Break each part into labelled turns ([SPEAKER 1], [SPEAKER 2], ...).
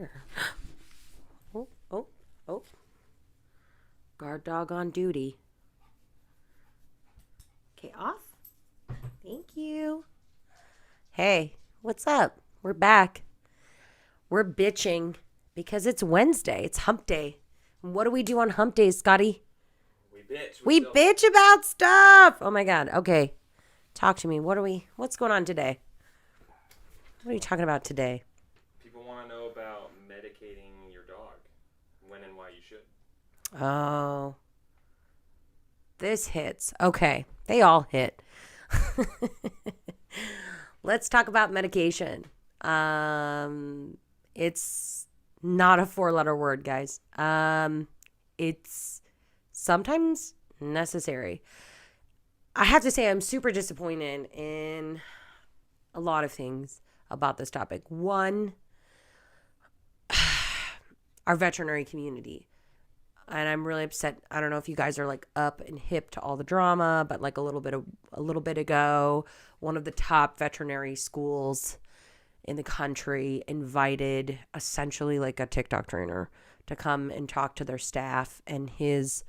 [SPEAKER 1] here. Oh, oh, oh. Guard dog on duty. Okay, off. Thank you. Hey, what's up? We're back. We're bitching because it's Wednesday. It's hump day. What do we do on hump days, Scotty?
[SPEAKER 2] We bitch.
[SPEAKER 1] We bitch about stuff. Oh my God. Okay. Talk to me. What's going on today? What are you talking about today?
[SPEAKER 2] People want to know about medicating your dog. When and why you should.
[SPEAKER 1] Oh. This hits. Okay. They all hit. Let's talk about medication. It's not a 4-letter word, guys. It's sometimes necessary. I have to say I'm super disappointed in a lot of things about this topic. One, our veterinary community. And I'm really upset. I don't know if you guys are like up and hip to all the drama, but like a little bit ago, one of the top veterinary schools in the country invited essentially like a TikTok trainer to come and talk to their staff, and his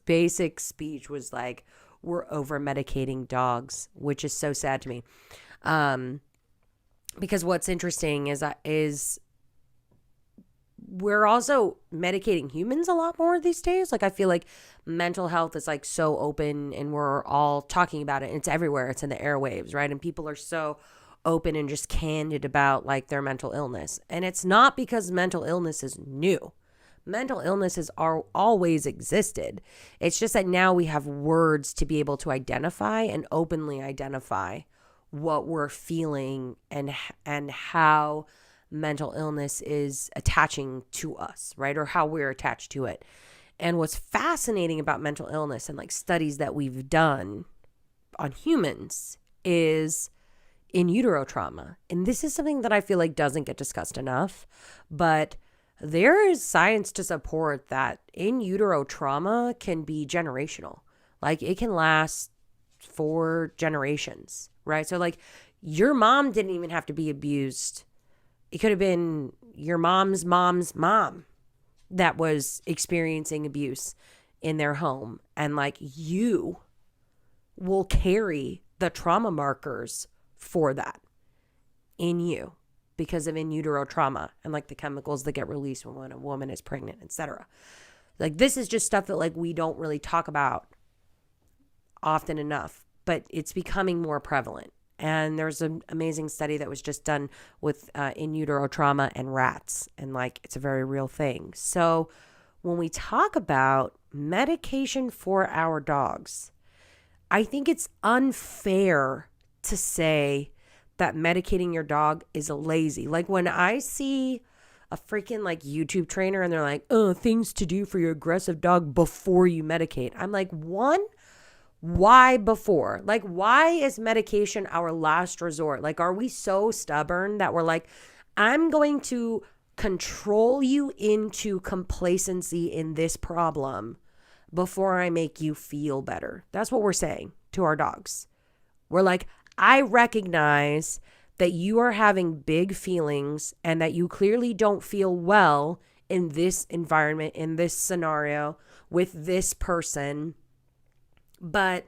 [SPEAKER 1] basic speech was like, we're over medicating dogs, which is so sad to me. Because what's interesting is we're also medicating humans a lot more these days. Like, I feel like mental health is like so open and we're all talking about it. It's everywhere. It's in the airwaves, right? And people are so open and just candid about like their mental illness. And it's not because mental illness is new. Mental illnesses are always existed. It's just that now we have words to be able to identify and openly identify what we're feeling and how mental illness is attaching to us, right? Or how we're attached to it. And what's fascinating about mental illness and like studies that we've done on humans is in utero trauma. And this is something that I feel like doesn't get discussed enough, but there is science to support that in utero trauma can be generational. Like, it can last for generations, right? So like, your mom didn't even have to be abused. It could have been your mom's mom that was experiencing abuse in their home. And like, you will carry the trauma markers for that in you because of in utero trauma and like the chemicals that get released when a woman is pregnant, etc. Like, this is just stuff that like we don't really talk about often enough, but it's becoming more prevalent. And there's an amazing study that was just done with in utero trauma and rats. And like, it's a very real thing. So when we talk about medication for our dogs, I think it's unfair to say that medicating your dog is lazy. Like, when I see a freaking like YouTube trainer and they're like, things to do for your aggressive dog before you medicate. I'm like, one, why before? Like, why is medication our last resort? Like, are we so stubborn that we're like, I'm going to control you into complacency in this problem before I make you feel better? That's what we're saying to our dogs. We're like, I recognize that you are having big feelings and that you clearly don't feel well in this environment, in this scenario, with this person. But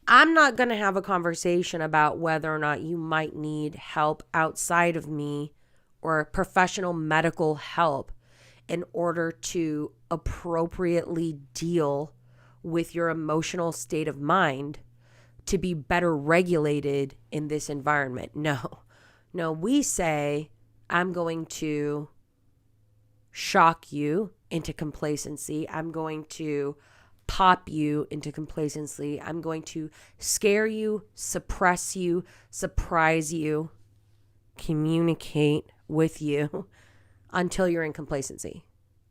[SPEAKER 1] I'm not going to have a conversation about whether or not you might need help outside of me or professional medical help in order to appropriately deal with your emotional state of mind to be better regulated in this environment. No, we say, I'm going to shock you into complacency. I'm going to pop you into complacency. I'm going to scare you, suppress you, surprise you, communicate with you until you're in complacency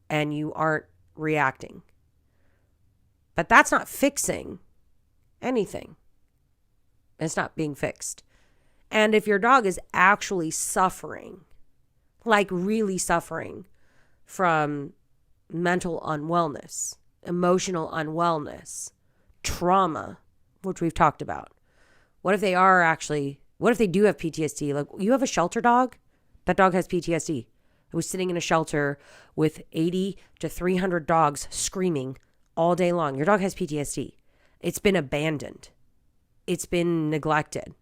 [SPEAKER 1] and you aren't reacting. But that's not fixing anything. It's not being fixed. And if your dog is actually suffering, like really suffering from mental unwellness, emotional unwellness, trauma, which we've talked about, what if they do have PTSD? Like, you have a shelter dog, that dog has PTSD. I was sitting in a shelter with 80 to 300 dogs screaming all day long. Your dog has PTSD. It's been abandoned. It's been neglected.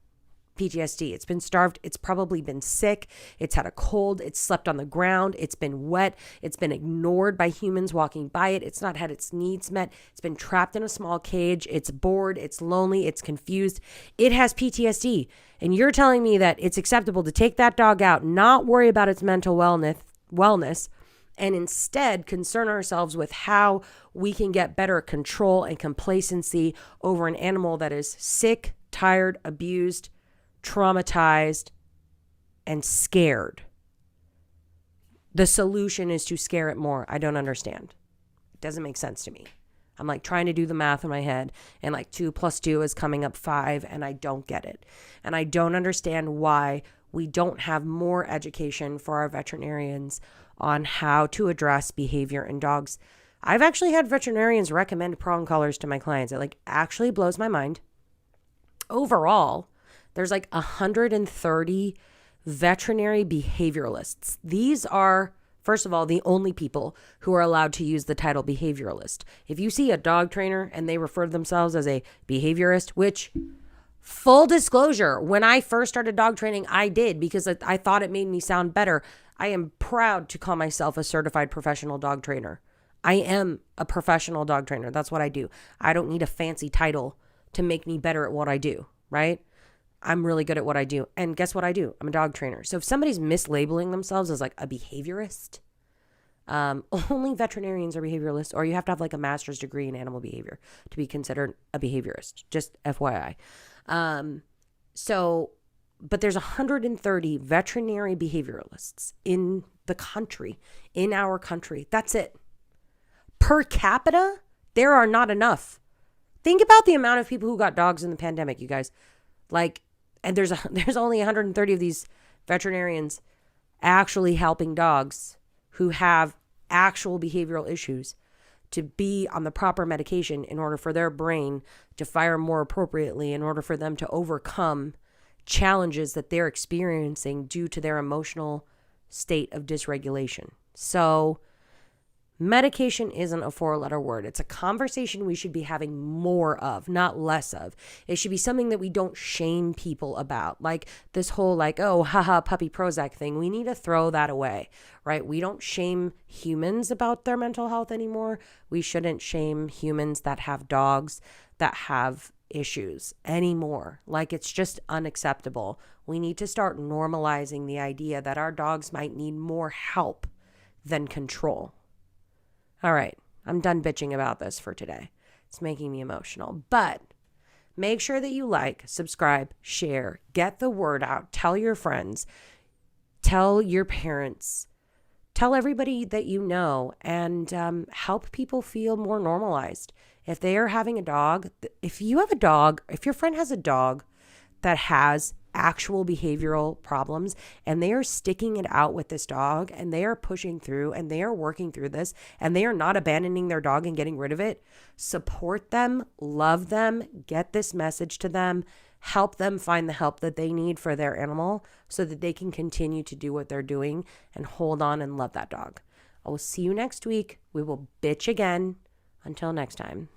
[SPEAKER 1] PTSD. It's been starved. It's probably been sick. It's had a cold. It's slept on the ground. It's been wet. It's been ignored by humans walking by it. It's not had its needs met. It's been trapped in a small cage. It's bored. It's lonely. It's confused. It has PTSD. And you're telling me that it's acceptable to take that dog out, not worry about its mental wellness, and instead concern ourselves with how we can get better control and complacency over an animal that is sick, tired, abused, traumatized, and scared. The solution is to scare it more. I don't understand. It doesn't make sense to me. I'm like trying to do the math in my head, and like 2 + 2 is coming up 5, and I don't get it. And I don't understand why we don't have more education for our veterinarians on how to address behavior in dogs. I've actually had veterinarians recommend prong collars to my clients. It like actually blows my mind. Overall, there's like 130 veterinary behavioralists. These are, first of all, the only people who are allowed to use the title behavioralist. If you see a dog trainer and they refer to themselves as a behaviorist, which, full disclosure, when I first started dog training, I did because I thought it made me sound better. I am proud to call myself a certified professional dog trainer. I am a professional dog trainer. That's what I do. I don't need a fancy title to make me better at what I do, right? I'm really good at what I do. And guess what I do? I'm a dog trainer. So if somebody's mislabeling themselves as like a behaviorist, only veterinarians are behavioralists, or you have to have like a master's degree in animal behavior to be considered a behaviorist, just FYI. But there's 130 veterinary behavioralists in the country, in our country. That's it. Per capita, there are not enough. Think about the amount of people who got dogs in the pandemic, you guys. Like, and there's only 130 of these veterinarians actually helping dogs who have actual behavioral issues to be on the proper medication in order for their brain to fire more appropriately, in order for them to overcome challenges that they're experiencing due to their emotional state of dysregulation. So medication isn't a 4-letter word. It's a conversation we should be having more of, not less of. It should be something that we don't shame people about. Like this whole like, oh, haha, puppy Prozac thing. We need to throw that away, right? We don't shame humans about their mental health anymore. We shouldn't shame humans that have dogs that have issues anymore. Like it's just unacceptable. We need to start normalizing the idea that our dogs might need more help than control. All right, I'm done bitching about this for today. It's making me emotional. But make sure that you like, subscribe, share, get the word out, tell your friends, tell your parents, tell everybody that you know, and help people feel more normalized. If they are having a dog, if you have a dog, if your friend has a dog that has actual behavioral problems and they are sticking it out with this dog and they are pushing through and they are working through this and they are not abandoning their dog and getting rid of it, support them, love them, get this message to them, help them find the help that they need for their animal so that they can continue to do what they're doing and hold on and love that dog. I will see you next week. We will bitch again. Until next time.